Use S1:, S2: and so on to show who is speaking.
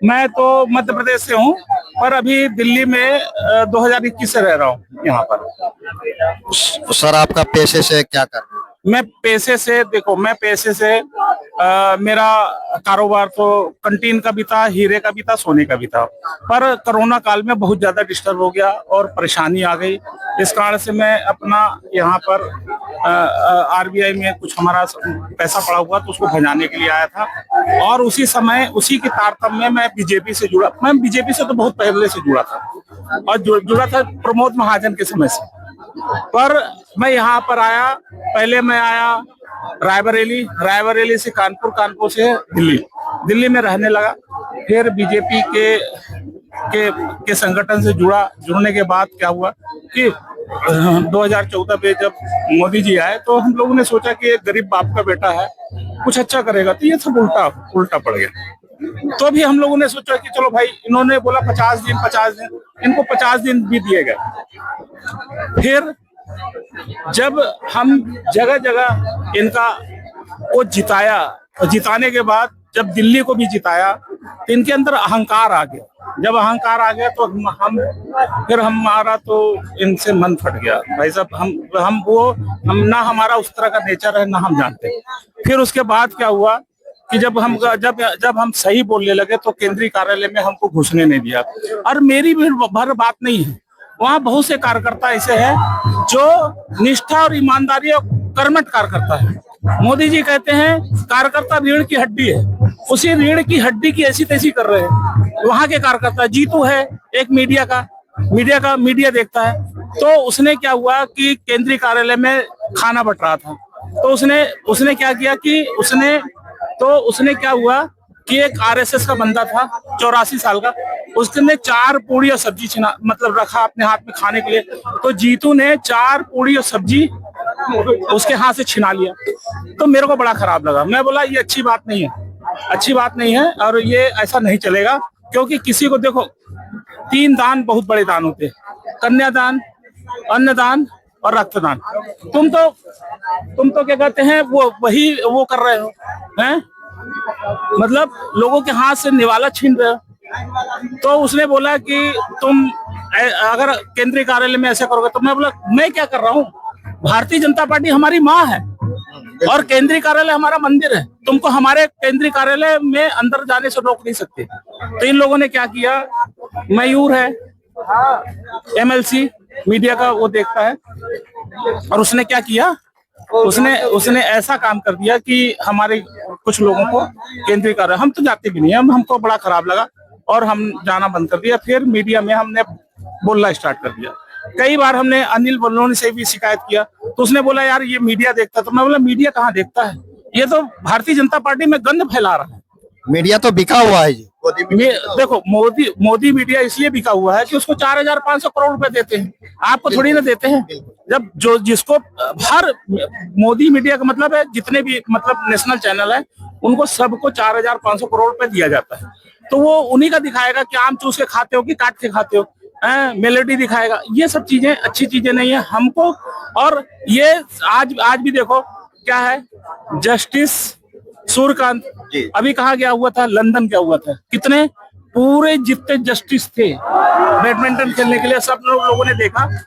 S1: मैं तो मध्य प्रदेश से हूँ, पर अभी दिल्ली में 2021 से रह रहा हूँ यहाँ पर।
S2: सर आपका पेशे से क्या कर रहे हैं?
S1: मैं पैसे से, देखो मैं पैसे से मेरा कारोबार तो कंटीन का भी था, हीरे का भी था, सोने का भी था। पर कोरोना काल में बहुत ज्यादा डिस्टर्ब हो गया और परेशानी आ गई। इस कारण से मैं अपना यहाँ पर आरबीआई में कुछ हमारा पैसा पड़ा हुआ तो उसको भजाने के लिए आया था। और उसी समय उसी के तारतम्य में मैं बीजेपी से जुड़ा। मैं बीजेपी से तो बहुत पहले से जुड़ा था और जुड़ा था प्रमोद महाजन के समय से। पर मैं यहाँ पर आया, पहले मैं आया रायबरेली, रायबरेली से कानपुर, कानपुर से दिल्ली, दिल्ली में रहने लगा। फिर बीजेपी के संगठन से जुड़ने के बाद क्या हुआ कि 2014 पे जब मोदी जी आए तो हम लोगों ने सोचा कि एक गरीब बाप का बेटा है, कुछ अच्छा करेगा, तो ये सब उल्टा पड़ गया। तो भी हम लोगों ने सोचा कि चलो भाई, इन्होंने बोला 50 दिन, 50 दिन, इनको 50 दिन भी दिए गए। फिर जब हम जगह जगह इनका को जिताया, और जिताने के बाद जब दिल्ली को भी जिताया तो इनके अंदर अहंकार आ गया। जब अहंकार आ गया तो फिर हमारा तो इनसे मन फट गया भाई साहब। हम ना हमारा उस तरह का नेचर है, ना हम जानते। फिर उसके बाद क्या हुआ कि जब हम सही बोलने लगे तो केंद्रीय कार्यालय में हमको घुसने नहीं दिया। और मेरी भी भर बात नहीं है, वहाँ बहुत से कार्यकर्ता ऐसे हैं जो निष्ठा और ईमानदारी और कर्मठ कार्यकर्ता है। मोदी जी कहते हैं कार्यकर्ता रीढ़ की हड्डी है, उसी रीढ़ की हड्डी की ऐसी तैसी कर रहे हैं वहाँ के कार्यकर्ता। जीतू है एक मीडिया देखता है, तो उसने क्या हुआ कि केंद्रीय कार्यालय में खाना बंट रहा था, तो उसने क्या किया कि उसने क्या हुआ कि एक आरएसएस का बंदा था 84 साल का, उसने 4 पूड़ी और सब्जी मतलब रखा अपने हाथ में खाने के लिए। तो जीतू ने 4 पूड़ी और सब्जी उसके हाथ से छिना लिया। तो मेरे को बड़ा खराब लगा। मैं बोला ये अच्छी बात नहीं है और ये ऐसा नहीं चलेगा। क्योंकि किसी को देखो, 3 दान बहुत बड़े दान होते हैं, कन्यादान, अन्नदान और रक्तदान। तुम तो क्या कहते हैं वो कर रहे हो हैं, मतलब लोगों के हाथ से निवाला छीन रहे हो। तो उसने बोला कि तुम अगर केंद्रीय कार्यालय में ऐसा करोगे, तो मैं बोला मैं क्या कर रहा हूँ, भारतीय जनता पार्टी हमारी माँ है और केंद्रीय कार्यालय हमारा मंदिर है। तुमको हमारे केंद्रीय कार्यालय में अंदर जाने से रोक नहीं सकते। तो इन लोगों ने क्या किया, मयूर है एमएलसी मीडिया का, वो देखता है, और उसने क्या किया, उसने ऐसा काम कर दिया कि हमारे कुछ लोगों को केंद्रीय कार्यालय, हम तो जाते भी नहीं, हमको बड़ा खराब लगा और हम जाना बंद कर दिया। फिर मीडिया में हमने बोलना स्टार्ट कर दिया। कई बार हमने अनिल बलूनी से भी शिकायत किया, तो उसने बोला यार ये मीडिया देखता। तो मैं बोला मीडिया कहाँ देखता है, ये तो भारतीय जनता पार्टी में गंद फैला रहा है।
S2: मीडिया तो बिका हुआ है जी।
S1: देखो मोदी मीडिया इसलिए बिका हुआ है कि उसको 4,500 करोड़ रुपए देते हैं, आपको थोड़ी ना देते हैं। जब जिसको हर मोदी मीडिया का मतलब है, जितने भी मतलब नेशनल चैनल है उनको सबको 4,500 करोड़ रुपए दिया जाता है। तो वो उन्हीं का दिखाएगा कि आम चूस के खाते हो कि काट के खाते हो, मेलोडी दिखाएगा। ये सब चीजें अच्छी चीजें नहीं है हमको। और ये आज भी देखो क्या है, जस्टिस सूर्यकांत अभी कहाँ गया हुआ था, लंदन गया हुआ था। कितने पूरे जितने जस्टिस थे बैडमिंटन खेलने के लिए, सब लोगों ने देखा